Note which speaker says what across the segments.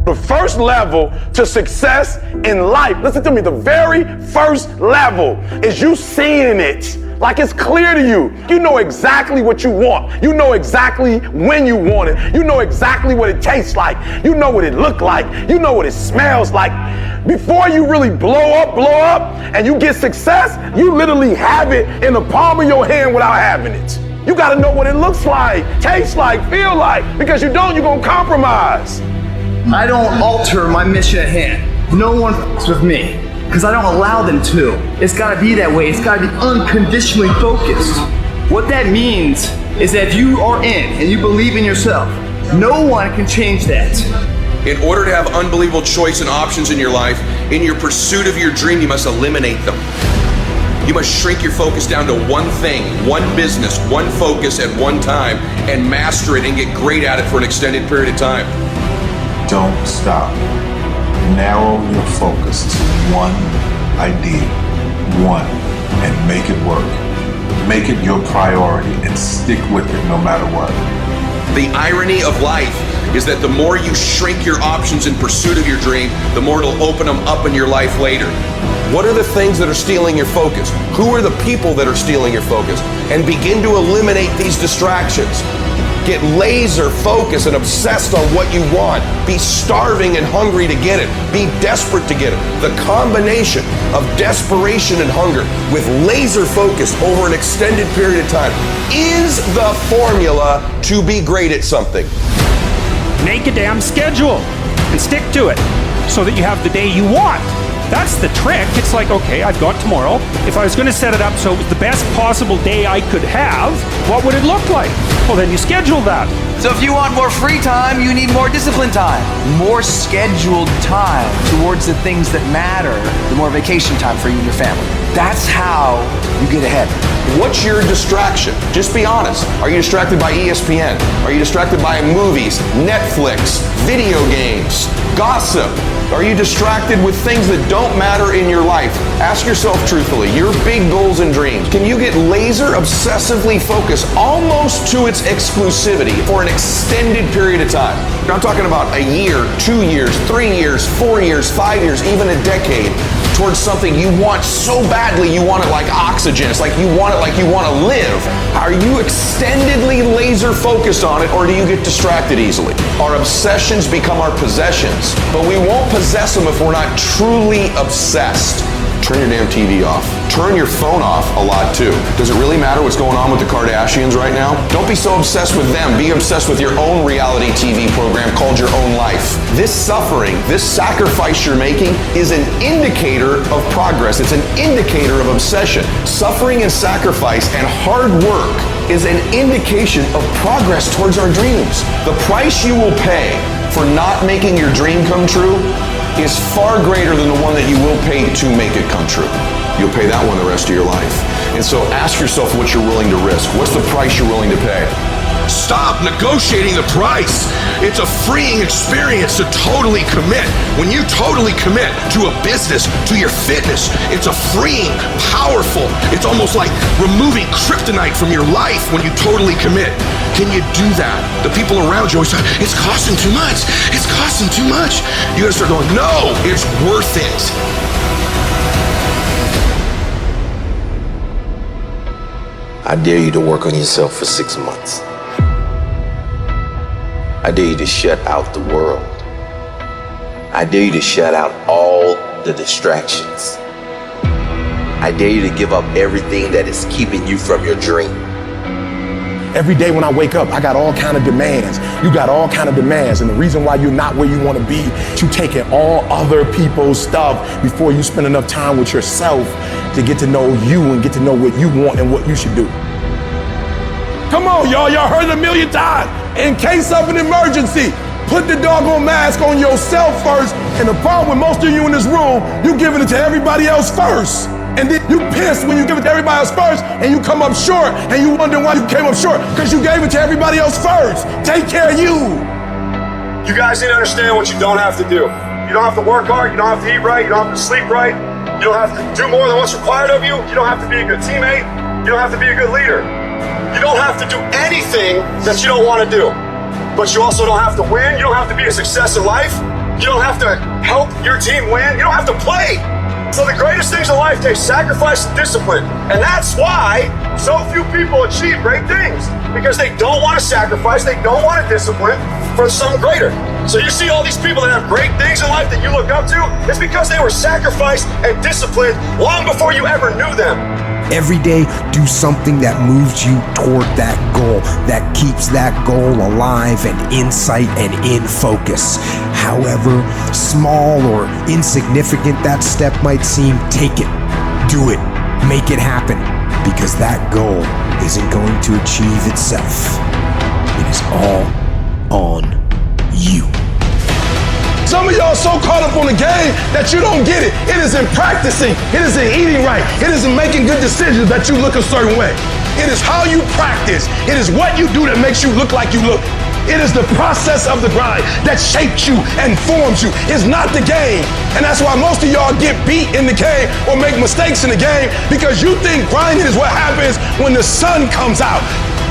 Speaker 1: The first level to success in life, listen to me, the very first level is you seeing it like it's clear to you. You know exactly what you want. You know exactly when you want it. You know exactly what it tastes like. You know what it looks like. You know what it smells like. Before you really blow up, and you get success, you literally have it in the palm of your hand without having it. You gotta know what it looks like, tastes like, feel like, because you don't, you're gonna compromise.
Speaker 2: I don't alter my mission at hand. No one f***s with me, because I don't allow them to. It's gotta be that way. It's gotta be unconditionally focused. What that means is that if you are in and you believe in yourself, no one can change that.
Speaker 3: In order to have unbelievable choice and options in your life, in your pursuit of your dream, you must eliminate them. You must shrink your focus down to one thing, one business, one focus at one time, and master it and get great at it for an extended period of time.
Speaker 4: Don't stop. Narrow your focus to one idea, and make it work. Make it your priority and stick with it no matter what.
Speaker 3: The irony of life is that the more you shrink your options in pursuit of your dream, the more it'll open them up in your life later. What are the things that are stealing your focus? Who are the people that are stealing your focus? And begin to eliminate these distractions. Get laser focused and obsessed on what you want. Be starving and hungry to get it. Be desperate to get it. The combination of desperation and hunger with laser focus over an extended period of time is the formula to be great at something.
Speaker 5: Make a damn schedule and stick to it so that you have the day you want. That's the trick. It's like, okay, I've got tomorrow. If I was going to set it up so it was the best possible day I could have, what would it look like? Well, then you schedule that.
Speaker 6: So if you want more free time, you need more disciplined time. More scheduled time towards the things that matter, the more vacation time for you and your family. That's how you get ahead.
Speaker 3: What's your distraction? Just be honest. Are you distracted by ESPN? Are you distracted by movies, Netflix, video games, gossip? Are you distracted with things that don't matter in your life? Ask yourself truthfully, your big goals and dreams. Can you get laser obsessively focused almost to its exclusivity for an extended period of time? I'm talking about a year, 2 years, 3 years, 4 years, 5 years, even a decade towards something you want so badly you want it like oxygen. It's like you want it like you want to live. Are you extendedly laser focused on it, or do you get distracted easily? Our obsessions become our possessions, but we won't possess them if we're not truly obsessed. Turn your damn TV off. Turn your phone off a lot too. Does it really matter what's going on with the Kardashians right now? Don't be so obsessed with them. Be obsessed with your own reality TV program called Your Own Life. This suffering, this sacrifice you're making is an indicator of progress. It's an indicator of obsession. Suffering and sacrifice and hard work is an indication of progress towards our dreams. The price you will pay for not making your dream come true is far greater than the one that you will pay to make it come true. You'll pay that one the rest of your life. And so ask yourself what you're willing to risk. What's the price you're willing to pay? Stop negotiating the price. It's a freeing experience to totally commit. When you totally commit to a business, to your fitness, it's a freeing, powerful, it's almost like removing kryptonite from your life when you totally commit. Can you do that? The people around you always say, it's costing too much. It's costing too much. You gotta start going, no, it's worth it.
Speaker 7: I dare you to work on yourself for 6 months. I dare you to shut out the world. I dare you to shut out all the distractions. I dare you to give up everything that is keeping you from your dream.
Speaker 1: Every day when I wake up, I got all kind of demands. You got all kind of demands. And the reason why you're not where you want to be, you taking all other people's stuff before you spend enough time with yourself to get to know you and get to know what you want and what you should do. Come on, y'all. Y'all heard it a million times. In case of an emergency, put the doggone mask on yourself first. And the problem with most of you in this room, you giving it to everybody else first. And then you pissed when you give it to everybody else first and you come up short and you wonder why you came up short because you gave it to everybody else first. Take care of you.
Speaker 8: You guys need to understand what you don't have to do. You don't have to work hard. You don't have to eat right. You don't have to sleep right. You don't have to do more than what's required of you. You don't have to be a good teammate. You don't have to be a good leader. You don't have to do anything that you don't want to do. But you also don't have to win. You don't have to be a success in life You don't have to help your team win. You don't have to play. So the greatest things in life take sacrifice and discipline. And that's why so few people achieve great things. Because they don't want to sacrifice, they don't want to discipline for something greater. So you see all these people that have great things in life that you look up to, it's because they were sacrificed and disciplined long before you ever knew them.
Speaker 9: Every day, do something that moves you toward that goal, that keeps that goal alive and in sight and in focus. However small or insignificant that step might seem, take it, do it, make it happen, because that goal isn't going to achieve itself. It is all on you.
Speaker 1: Some of y'all so caught up on the game that you don't get it. It is in practicing. It is in eating right. It is in making good decisions that you look a certain way. It is how you practice. It is what you do that makes you look like you look. It is the process of the grind that shapes you and forms you. It's not the game. And that's why most of y'all get beat in the game or make mistakes in the game, because you think grinding is what happens when the sun comes out.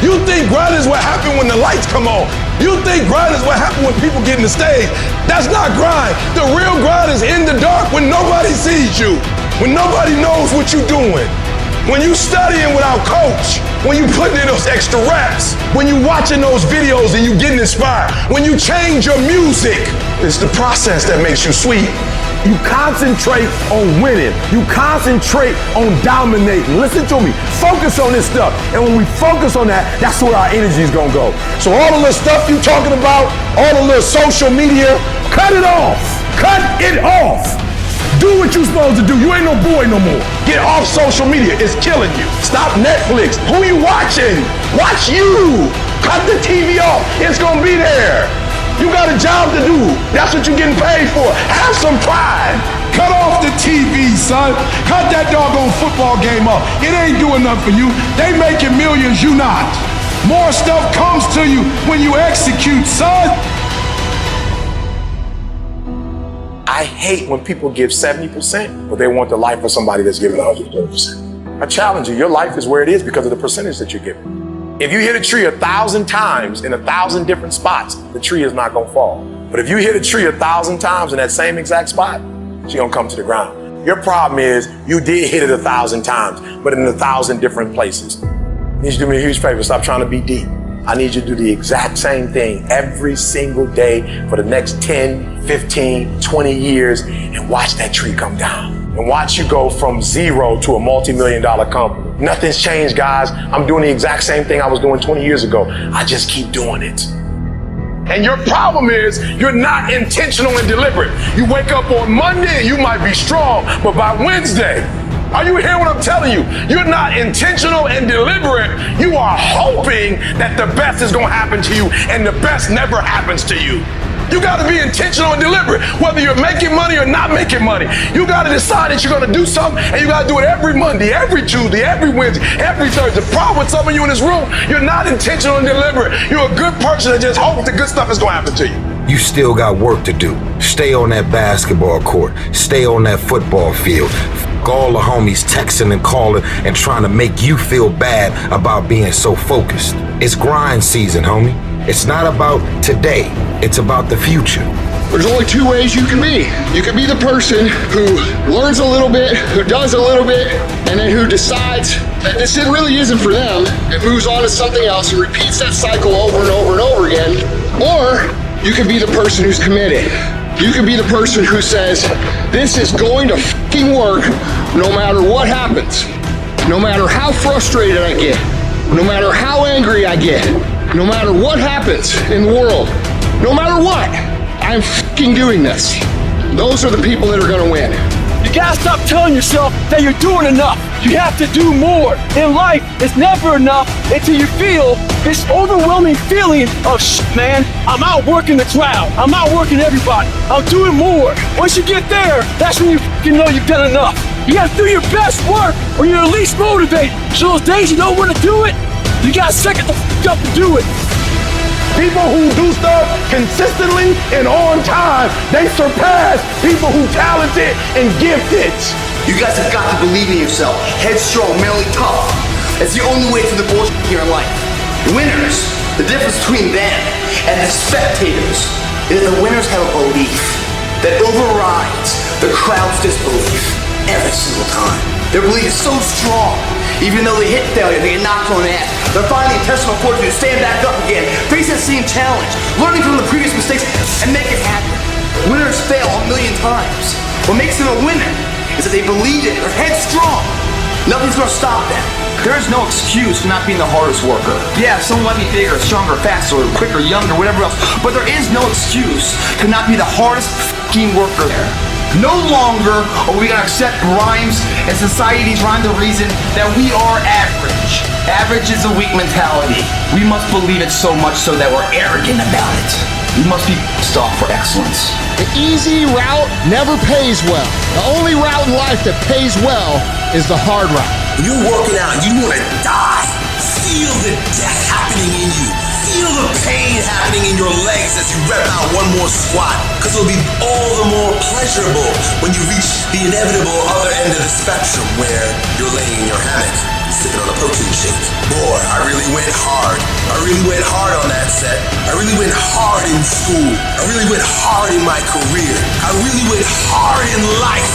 Speaker 1: You think grinding is what happens when the lights come on. You think grind is what happens when people get in the stage. That's not grind. The real grind is in the dark when nobody sees you, when nobody knows what you're doing, when you studying without coach, when you putting in those extra reps, when you watching those videos and you getting inspired, when you change your music. It's the process that makes you sweet. You concentrate on winning. You concentrate on dominating. Listen to me. Focus on this stuff. And when we focus on that, that's where our energy is going to go. So all the little stuff you talking about, all the little social media, cut it off. Cut it off. Do what you're supposed to do. You ain't no boy no more. Get off social media. It's killing you. Stop Netflix. Who you watching? Watch you. Cut the TV off. It's going to be there. You got a job to do. That's what you're getting paid for. Have some pride.
Speaker 10: Cut off the TV, son. Cut that doggone football game off. It ain't doing nothing for you. They making millions, you not. More stuff comes to you when you execute, son.
Speaker 1: I hate when people give 70%, but they want the life of somebody that's giving 120%. I challenge you. Your life is where it is because of the percentage that you're giving. If you hit a tree 1,000 times in 1,000 different spots, the tree is not gonna fall. But if you hit a tree 1,000 times in that same exact spot, she's gonna come to the ground. Your problem is you did hit it 1,000 times, but in 1,000 different places. I need you to do me a huge favor. Stop trying to be deep. I need you to do the exact same thing every single day for the next 10, 15, 20 years and watch that tree come down. And watch you go from zero to a multi-million-dollar company. Nothing's changed, guys. I'm doing the exact same thing I was doing 20 years ago. I just keep doing it. And your problem is you're not intentional and deliberate. You wake up on Monday and you might be strong, but by Wednesday, are you hearing what I'm telling you? You're not intentional and deliberate. You are hoping that the best is going to happen to you, and the best never happens to you. You got to be intentional and deliberate, whether you're making money or not making money. You got to decide that you're going to do something, and you got to do it every Monday, every Tuesday, every Wednesday, every Thursday. The problem with some of you in this room, you're not intentional and deliberate. You're a good person that just hopes the good stuff is going to happen to you.
Speaker 11: You still got work to do. Stay on that basketball court. Stay on that football field. All the homies texting and calling and trying to make you feel bad about being so focused. It's grind season, homie. It's not about today. It's about the future.
Speaker 12: There's only two ways you can be. You can be the person who learns a little bit, who does a little bit, and then who decides that this really isn't for them and moves on to something else and repeats that cycle over and over and over again. Or you can be the person who's committed. You can be the person who says, this is going to fucking work no matter what happens. No matter how frustrated I get. No matter how angry I get. No matter what happens in the world. No matter what. I'm fucking doing this. Those are the people that are gonna win.
Speaker 13: You gotta stop telling yourself that you're doing enough. You have to do more. In life, it's never enough until you feel this overwhelming feeling of shit, man. I'm outworking the crowd. I'm outworking everybody. I'm doing more. Once you get there, that's when you fucking know you've done enough. You gotta do your best work when you're at least motivated. So those days you don't want to do it, you gotta suck it the fuck up and do it.
Speaker 1: People who do stuff consistently and on time, they surpass people who talented and gifted.
Speaker 2: You guys have got to believe in yourself. Headstrong, mentally tough. That's the only way through the bullshit here in life. Winners, the difference between them and the spectators is that the winners have a belief. that overrides the crowd's disbelief every single time. Their belief is so strong, even though they hit failure, they get knocked on the ass. They're finding the intestinal fortitude to stand back up again, face that same challenge, learning from the previous mistakes, and make it happen. Winners fail a million times. What makes them a winner is that they believe it, they're headstrong. Nothing's gonna stop them. There is no excuse for not being the hardest worker. Yeah, someone might be bigger, stronger, faster, quicker, younger, whatever else, but there is no excuse to not be the hardest f***ing worker there. No longer are we gonna accept rhymes and society's rhyme to reason that we are average. Average is a weak mentality. We must believe it so much so that we're arrogant about it. We must be pissed off for excellence.
Speaker 12: The easy route never pays well. The only route in life that pays well is the hard route.
Speaker 14: When you're working out and you want to die, feel the death happening in you. Feel the pain happening in your legs as you rep out one more squat, because it'll be all the more pleasurable when you reach the inevitable other end of the spectrum where you're laying in your hammock, sipping on a protein shake. Boy, I really went hard. I really went hard on that set. I really went hard in school. I really went hard in my career. I really went hard in life.